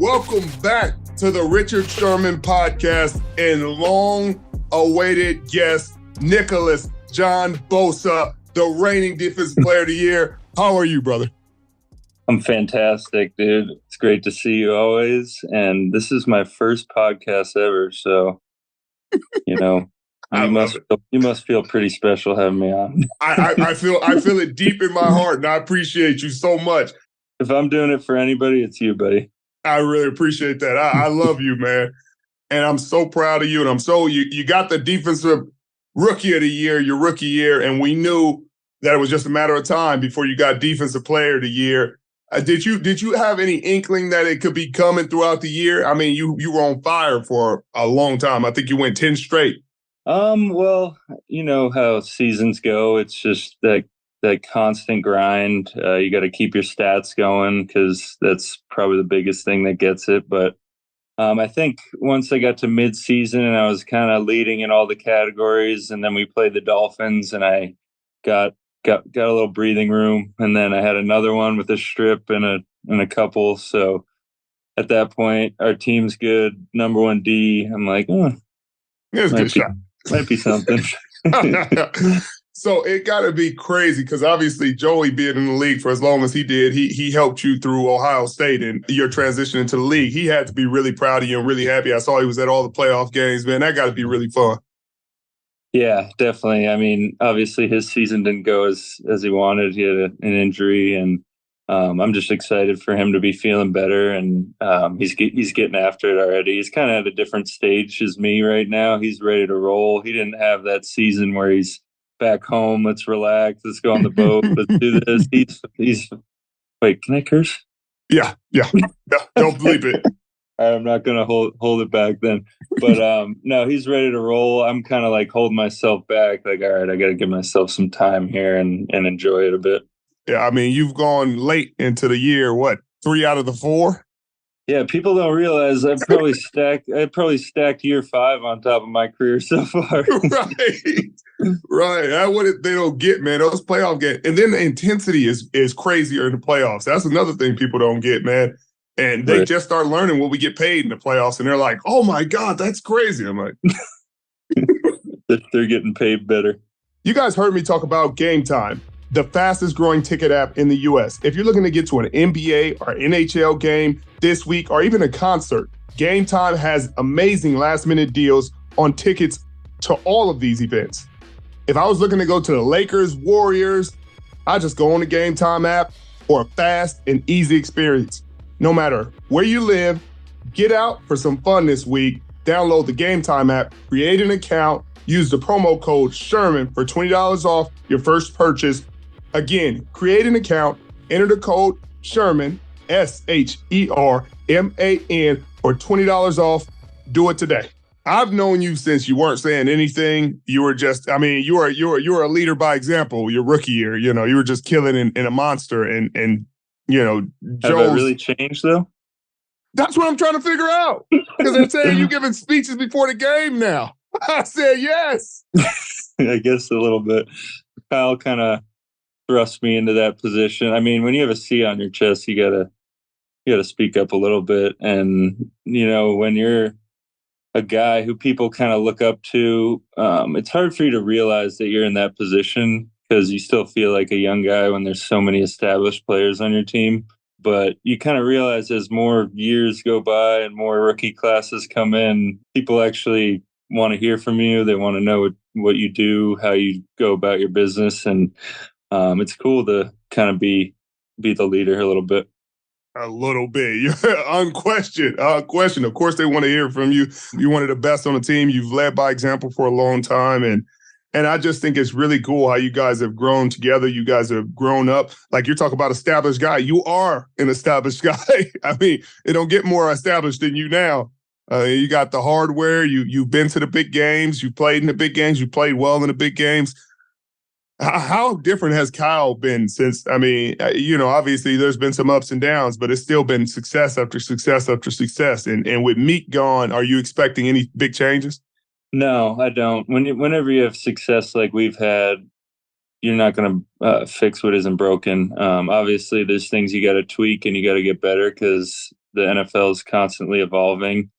Welcome back to the Richard Sherman podcast and long-awaited guest, Nicholas John Bosa, the reigning Defensive Player of the Year. How are you, brother? I'm fantastic, dude. It's great to see you always. And this is my first podcast ever, so you must feel pretty special having me on. I feel it deep in my heart, and I appreciate you so much. If I'm doing it for anybody, it's you, buddy. I really appreciate that. I love you, man. And I'm so proud of you. And you got the Defensive Rookie of the Year, your rookie year, and we knew that it was just a matter of time before you got Defensive Player of the Year. Did you have any inkling that it could be coming throughout the year? I mean, you were on fire for a long time. I think you went 10 straight. Well, you know how seasons go. It's just that constant grind. You got to keep your stats going because that's probably the biggest thing that gets it. But I think once I got to mid-season and I was kind of leading in all the categories, and then we played the Dolphins, and I got a little breathing room, and then I had another one with a strip and a couple. So at that point, our team's good. Number 1 D. I'm like, it's a good shot. Might be something. So it got to be crazy because obviously Joey being in the league for as long as he did, he helped you through Ohio State and your transition into the league. He had to be really proud of you and really happy. I saw he was at all the playoff games, man. That got to be really fun. Yeah, definitely. I mean, obviously his season didn't go as he wanted. He had an injury, and I'm just excited for him to be feeling better. And he's getting after it already. He's kind of at a different stage as me right now. He's ready to roll. He didn't have that season where he's back home. Let's relax. Let's go on the boat. Let's do this. He's. Wait, can I curse? Yeah. Don't bleep it. I'm not going to hold it back then. But no, he's ready to roll. I'm kind of like holding myself back. Like, all right, I got to give myself some time here and enjoy it a bit. Yeah, I mean, you've gone late into the year. What, 3 out of the 4? Yeah, people don't realize I probably stacked year 5 on top of my career so far. Right. That's what they don't get, man. Those playoff games. And then the intensity is crazier in the playoffs. That's another thing people don't get, man. And they just start learning what we get paid in the playoffs, and they're like, oh, my God, that's crazy. I'm like. They're getting paid better. You guys heard me talk about Game Time, the fastest growing ticket app in the U.S. If you're looking to get to an NBA or NHL game this week or even a concert, Game Time has amazing last-minute deals on tickets to all of these events. If I was looking to go to the Lakers, Warriors, I just go on the Game Time app for a fast and easy experience. No matter where you live, get out for some fun this week. Download the Game Time app, create an account, use the promo code Sherman for $20 off your first purchase. Again, create an account, enter the code Sherman, SHERMAN, for $20 off. Do it today. I've known you since you weren't saying anything. You were just, I mean, you were a leader by example. Your rookie year, you were just killing in a monster. And Joe's. Have I really changed though? That's what I'm trying to figure out. Because they're saying you giving speeches before the game now. I said yes. I guess a little bit. Kyle kind of thrust me into that position. I mean, when you have a C on your chest, you gotta speak up a little bit. And when you're a guy who people kind of look up to, it's hard for you to realize that you're in that position because you still feel like a young guy when there's so many established players on your team. But you kind of realize as more years go by and more rookie classes come in, people actually want to hear from you. They want to know what you do, how you go about your business. And it's cool to kind of be the leader a little bit. A little bit. Unquestioned. Of course, they want to hear from you. You're one of the best on the team. You've led by example for a long time. And I just think it's really cool how you guys have grown together. You guys have grown up. Like you're talking about established guy. You are an established guy. I mean, it don't get more established than you now. You got the hardware. You've been to the big games. You played in the big games. You played well in the big games. How different has Kyle been since, obviously there's been some ups and downs, but it's still been success after success after success. And with Meek gone, are you expecting any big changes? No, I don't. Whenever you have success like we've had, you're not going to fix what isn't broken. Obviously, there's things you got to tweak and you got to get better because the NFL is constantly evolving.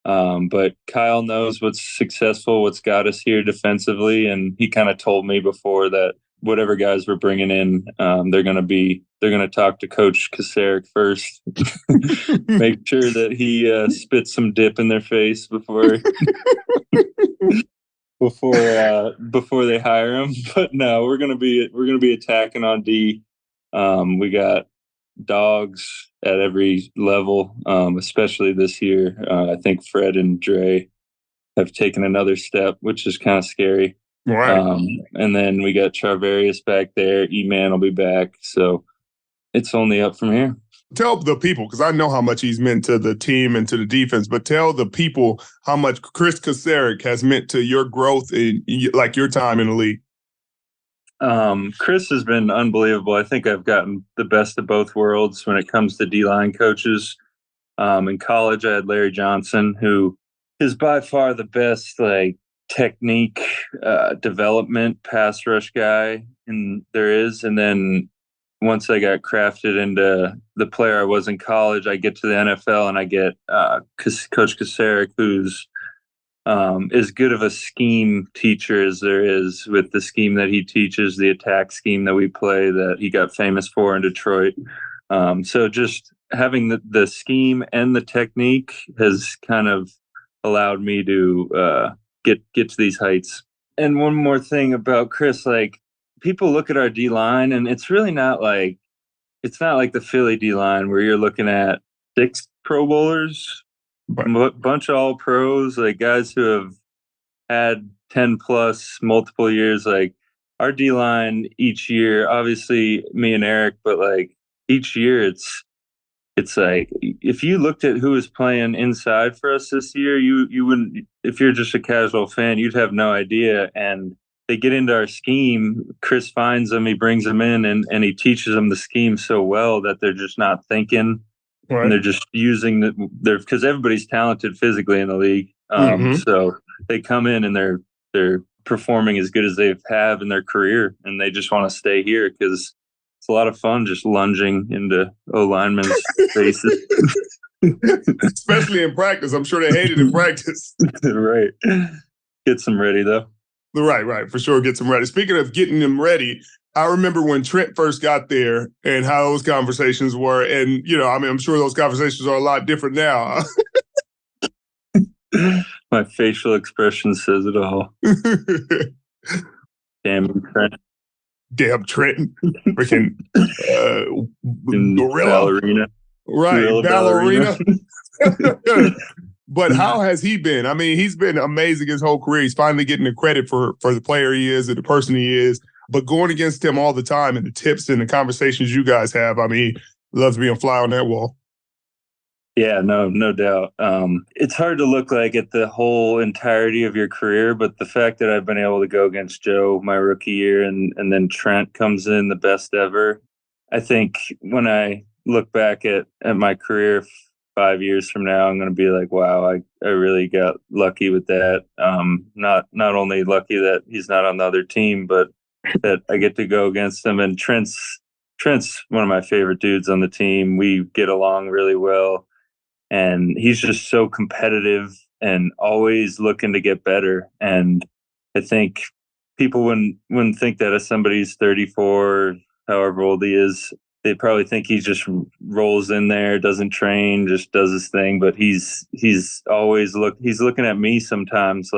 But Kyle knows what's successful, what's got us here defensively, and he kind of told me before that whatever guys we're bringing in, they're going to talk to Coach Kasarik first, make sure that he spits some dip in their face before before they hire him. But no, we're gonna be attacking on D. We got dogs at every level, especially this year. I think Fred and Dre have taken another step, which is kind of scary. Right. And then we got Charvarius back there. E-Man will be back. So it's only up from here. Tell the people, because I know how much he's meant to the team and to the defense, but tell the people how much Chris Kasarik has meant to your growth in like your time in the league. Chris has been unbelievable. I think I've gotten the best of both worlds when it comes to D-line coaches. In college, I had Larry Johnson, who is by far the best technique development pass rush guy there is. And then once I got crafted into the player I was in college, I get to the NFL and I get Coach Kasarik, who's as good of a scheme teacher as there is with the scheme that he teaches, the attack scheme that we play that he got famous for in Detroit. So just having the scheme and the technique has kind of allowed me to get to these heights. And one more thing about Chris, people look at our D line and it's really not like the Philly D line where you're looking at 6 Pro Bowlers, bunch of all pros, guys who have had 10 plus multiple years. Our D line each year, obviously me and Eric, but each year it's if you looked at who was playing inside for us this year, you wouldn't, if you're just a casual fan, you'd have no idea. And they get into our scheme. Chris finds them, he brings them in, and he teaches them the scheme so well that they're just not thinking. Right. And they're just using because everybody's talented physically in the league. So they come in and they're performing as good as they have in their career, and they just want to stay here because it's a lot of fun just lunging into O-linemen's faces. Especially in practice. I'm sure they hate it in practice. Right. Gets them ready, though. Right. For sure, gets them ready. Speaking of getting them ready, I remember when Trent first got there and how those conversations were. And, I'm sure those conversations are a lot different now. My facial expression says it all. Damn Trent. Damn Trenton, freaking gorilla. Ballerina. Right, ballerina. But how has he been? I mean, he's been amazing his whole career. He's finally getting the credit for the player he is and the person he is. But going against him all the time and the tips and the conversations you guys have, loves being a fly on that wall. Yeah, no doubt. It's hard to look at the whole entirety of your career, but the fact that I've been able to go against Joe my rookie year and then Trent comes in the best ever, I think when I look back at my career 5 years from now, I'm going to be wow, I really got lucky with that. Not only lucky that he's not on the other team, but that I get to go against him. And Trent's one of my favorite dudes on the team. We get along really well. And he's just so competitive and always looking to get better. And I think people wouldn't think that if somebody's 34, however old he is, they probably think he just rolls in there, doesn't train, just does his thing. But he's always looking at me sometimes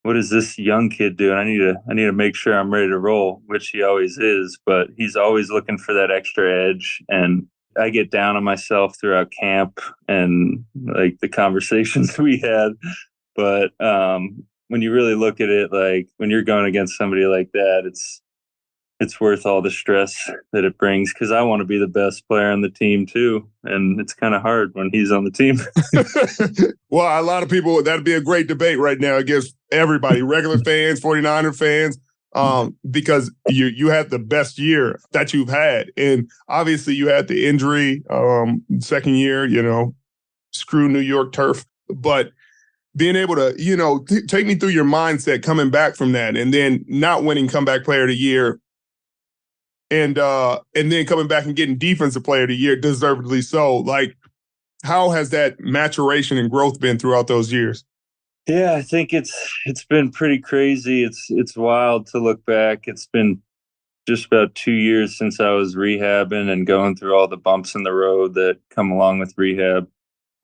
what is this young kid doing? I need to make sure I'm ready to roll, which he always is. But he's always looking for that extra edge. And I get down on myself throughout camp and the conversations we had. But when you really look at it, when you're going against somebody like that, it's worth all the stress that it brings because I want to be the best player on the team too. And it's kind of hard when he's on the team. Well, a lot of people, that'd be a great debate right now against everybody, regular fans, 49er fans. Because you had the best year that you've had. And obviously you had the injury second year, screw New York turf. But being able to, take me through your mindset coming back from that and then not winning comeback player of the year and then coming back and getting defensive player of the year, deservedly so. How has that maturation and growth been throughout those years? Yeah, I think it's been pretty crazy. It's wild to look back. It's been just about 2 years since I was rehabbing and going through all the bumps in the road that come along with rehab.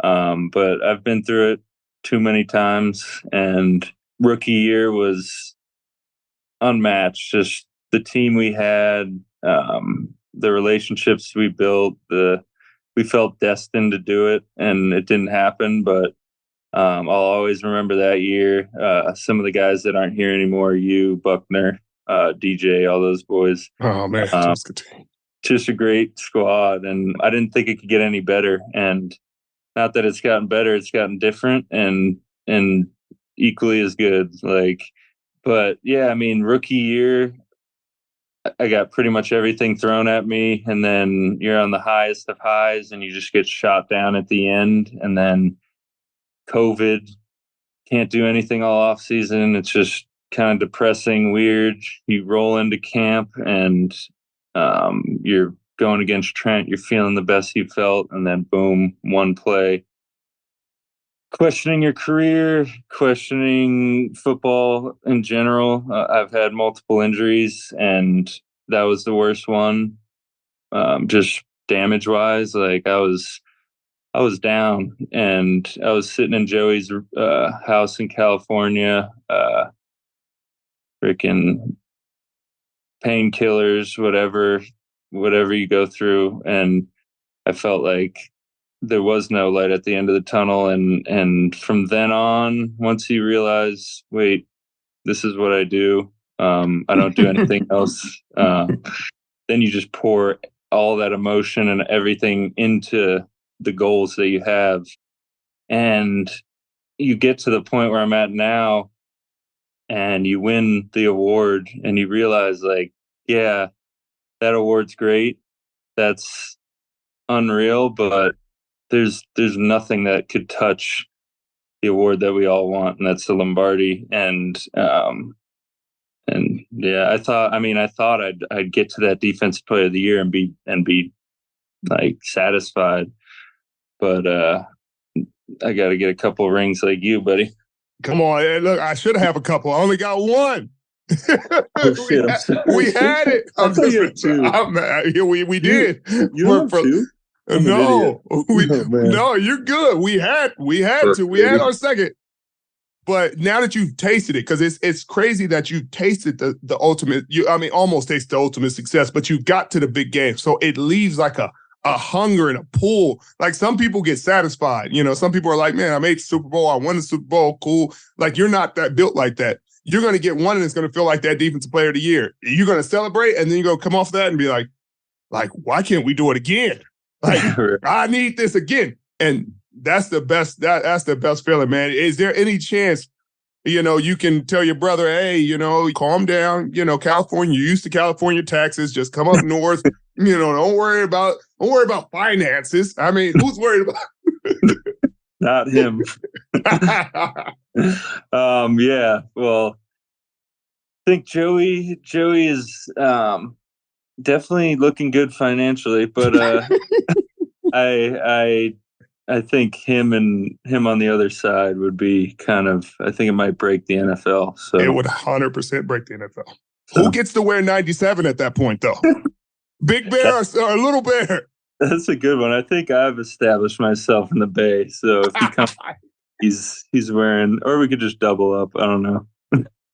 But I've been through it too many times, and rookie year was unmatched. Just the team we had, the relationships we built, we felt destined to do it, and it didn't happen. But I'll always remember that year. Some of the guys that aren't here anymore, you, Buckner, DJ, all those boys. Oh man, Just a great squad, and I didn't think it could get any better. And not that it's gotten better, it's gotten different and equally as good. Like, but yeah, I mean, rookie year, I got pretty much everything thrown at me, and then you're on the highest of highs, and you just get shot down at the end, and then COVID, can't do anything all off season. It's just kind of depressing, weird. You roll into camp, and you're going against Trent. You're feeling the best you felt, and then boom, one play. Questioning your career, questioning football in general. I've had multiple injuries, and that was the worst one. Just damage wise, like I was down, and I was sitting in Joey's house in California, freaking painkillers, whatever you go through, and I felt like there was no light at the end of the tunnel. And from then on, once you realize, wait, this is what I do. I don't do anything else. Then you just pour all that emotion and everything into the goals that you have. And you get to the point where I'm at now, and you win the award, and you realize, like, yeah, that award's great. That's unreal, but there's nothing that could touch the award that we all want, and that's the Lombardi. And yeah, I thought I'd get to that defensive player of the year and be like satisfied, but I got to get a couple of rings like you, buddy. Come on, look, I should have a couple. I only got one. We had it. We did. You have two? No, no, you're good. We had to. We had our second. But now that you've tasted it, because it's crazy that you tasted the ultimate. Almost tasted the ultimate success, but you got to the big game. So it leaves like a hunger and a pull. Like, some people get satisfied. Some people are like, man, I made the Super Bowl. I won the Super Bowl. Cool. Like, you're not that built like that. You're going to get one, and it's going to feel like that defensive player of the year. You're going to celebrate, and then you're going to come off that and be like, why can't we do it again? Like, I need this again. And that's the best. That's the best feeling, man. Is there any chance, you can tell your brother, hey, calm down. California, you're used to California taxes. Just come up north. Don't worry about finances. I mean, who's worried about? Not him. Yeah. Well, I think Joey is definitely looking good financially, but I think him on the other side would be kind of, I think it might break the NFL. So it would 100% break the NFL. So, who gets to wear 97 at that point, though? Big Bear or Little Bear? That's a good one. I think I've established myself in the Bay. So if he comes, he's wearing, or we could just double up. I don't know.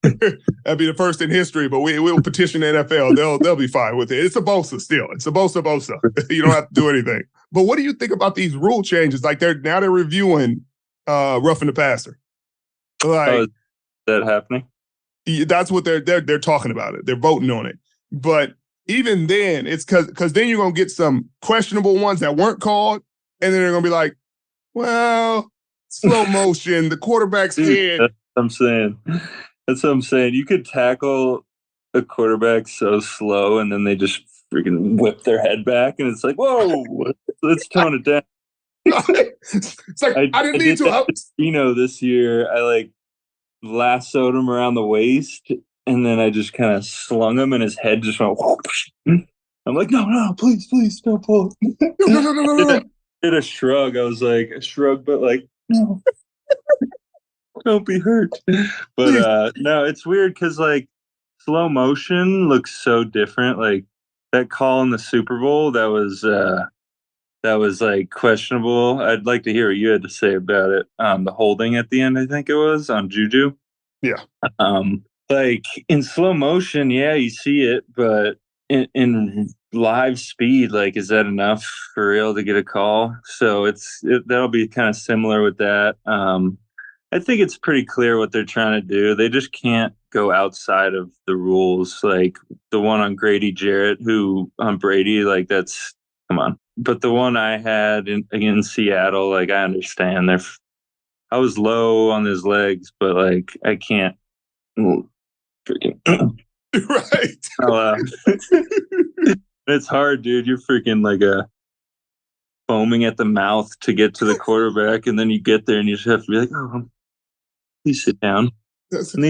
That'd be the first in history, but we'll petition the NFL. They'll be fine with it. It's a Bosa still. It's a Bosa. You don't have to do anything. But what do you think about these rule changes? Like, they're reviewing roughing the passer. Like, is that happening? That's what they're talking about it. They're voting on it. But even then, it's because then you're gonna get some questionable ones that weren't called, and then they're gonna be like, well, slow motion, the quarterback's head. That's what I'm saying. You could tackle a quarterback so slow, and then they just freaking whip their head back, and it's like, whoa, let's tone it down. It's like, I didn't need to. This year, I lassoed him around the waist, and then I just kind of slung him, and his head just went whoosh. I'm like, no, please, don't pull. No. did a shrug. I was like, a shrug, but like, no, don't be hurt. But Please. no, it's weird because like slow motion looks so different. Like that call in the Super Bowl, that was like questionable. I'd like to hear what you had to say about it. The holding at the end, I think it was on Juju. Yeah. Like in slow motion, yeah, you see it, but in live speed, like, is that enough for real to get a call? So that'll be kind of similar with that. I think it's pretty clear what they're trying to do. They just can't go outside of the rules. Like the one on Grady Jarrett, who on Brady, like that's come on. But the one I had in Seattle, like I understand I was low on his legs, but like I can't freaking Right. it's hard, dude. You're freaking like a foaming at the mouth to get to the quarterback, and then you get there and you just have to be like, oh, please sit down. Please, And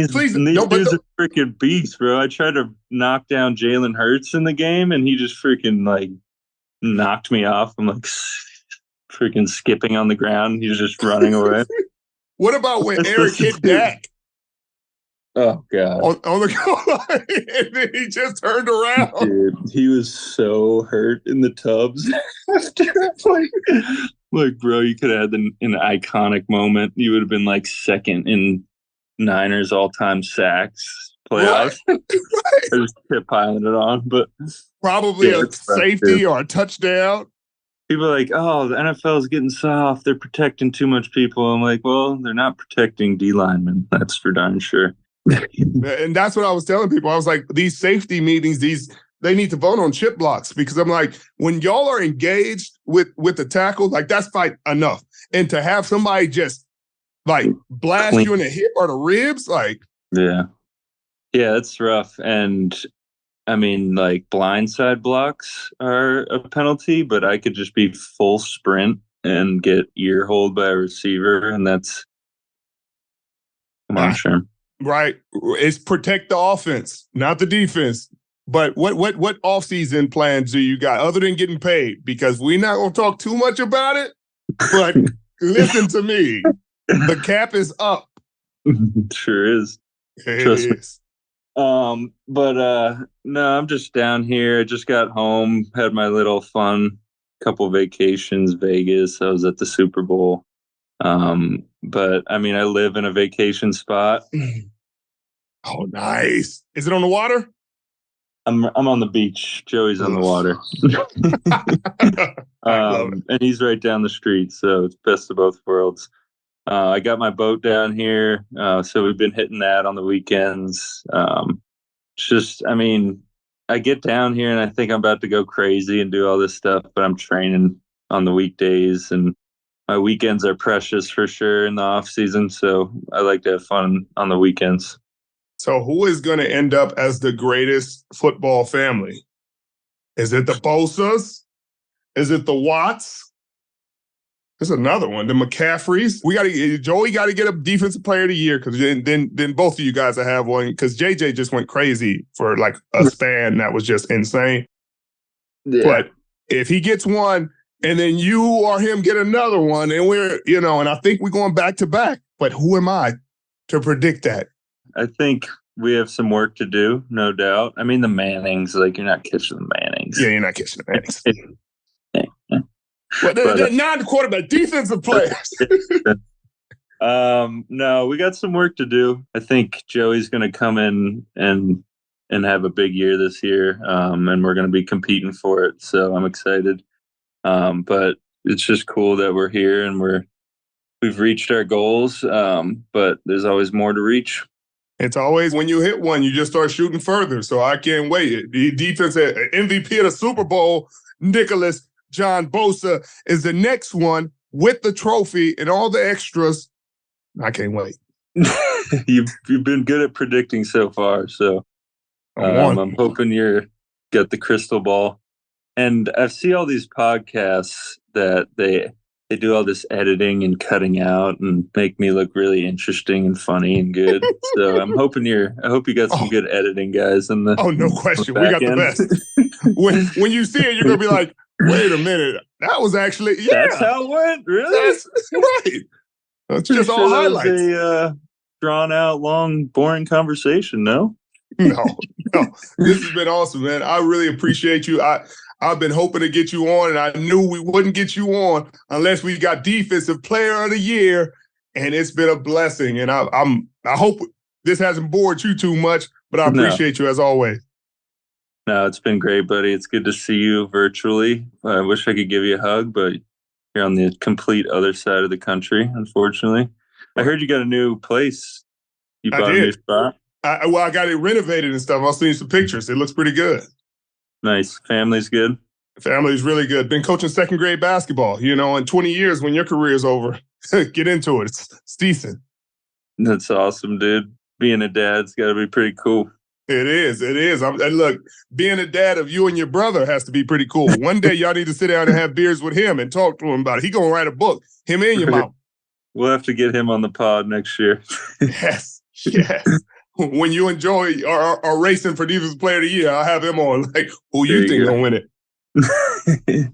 these no, but dudes are freaking beasts, bro. I tried to knock down Jalen Hurts in the game, and he just freaking like knocked me off. I'm like freaking skipping on the ground. He's just running away. What about when Eric hit Dak? Oh God! On the goal line, and then he just turned around. Dude, he was so hurt in the tubs after. Like, bro, you could have had an iconic moment. You would have been like second in Niners all-time sacks playoffs. Right. I just kept piling it on, but probably a safety or a touchdown. People are like, oh, the NFL is getting soft. They're protecting too much people. I'm like, well, they're not protecting D linemen. That's for darn sure. And that's what I was telling people. I was like, these safety meetings, they need to vote on chip blocks, because I'm like, when y'all are engaged with the tackle, like that's fight enough. And to have somebody just like blast you in the hip or the ribs, like. Yeah, it's rough. And I mean, like blindside blocks are a penalty, but I could just be full sprint and get ear hold by a receiver. And that's, come on, Sherman. Right. It's protect the offense, not the defense. But what offseason plans do you got other than getting paid? Because we're not going to talk too much about it, but listen to me. The cap is up. Sure is. Trust me. But no, I'm just down here. I just got home, had my little fun couple vacations, Vegas. I was at the Super Bowl. But I mean, I live in a vacation spot. Oh, nice. Is it on the water? I'm on the beach. Joey's on the water. And he's right down the street, so it's best of both worlds. I got my boat down here, so we've been hitting that on the weekends. Just, I mean, I get down here and I think I'm about to go crazy and do all this stuff, but I'm training on the weekdays, and my weekends are precious for sure in the off season. So I like to have fun on the weekends. So who is going to end up as the greatest football family? Is it the Bosas? Is it the Watts? There's another one, the McCaffreys. Joey got to get a defensive player of the year, because then both of you guys will have one, because JJ just went crazy for like a span that was just insane. Yeah. But if he gets one and then you or him get another one, and and I think we're going back to back. But who am I to predict that? I think we have some work to do, no doubt. I mean, the Mannings, like, you're not catching the Mannings. Yeah, you're not catching the Mannings. But they're not the quarterback, defensive players. No, we got some work to do. I think Joey's going to come in and have a big year this year, and we're going to be competing for it. So I'm excited. But it's just cool that we're here and we've reached our goals, but there's always more to reach. It's always when you hit one, you just start shooting further. So I can't wait. The defense MVP of the Super Bowl, Nicholas John Bosa, is the next one with the trophy and all the extras. I can't wait. You've been good at predicting so far. So I'm hoping you're got the crystal ball. And I see all these podcasts that they do all this editing and cutting out and make me look really interesting and funny and good. So I'm hoping I hope you got some good editing guys in the. Oh, no question. We got the best. When you see it, you're gonna be like, Wait a minute. That was actually, That's how it went? Really? That's right. That's just all That highlights. was a drawn out, long, boring conversation, no? No. This has been awesome, man. I really appreciate you. I've been hoping to get you on, and I knew we wouldn't get you on unless we got Defensive Player of the Year, and it's been a blessing. And I hope this hasn't bored you too much, but I appreciate you as always. No, it's been great, buddy. It's good to see you virtually. I wish I could give you a hug, but you're on the complete other side of the country, unfortunately. I heard you got a new place. You bought a new spot? I got it renovated and stuff. I'll send you some pictures. It looks pretty good. Nice. Family's good? Family's really good. Been coaching second grade basketball, in 20 years when your career's over. Get into it. It's decent. That's awesome, dude. Being a dad's got to be pretty cool. It is. And look, being a dad of you and your brother has to be pretty cool. One day y'all need to sit down and have beers with him and talk to him about it. He going to write a book, him and your mom. We'll have to get him on the pod next year. Yes. When you enjoy our racing for Defensive Player of the Year, I'll have him on. Like, who you think going to win it?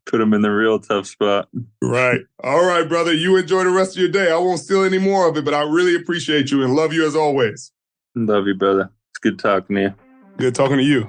Put him in the real tough spot. Right. All right, brother. You enjoy the rest of your day. I won't steal any more of it, but I really appreciate you and love you as always. Love you, brother. It's good talking to you. Good talking to you.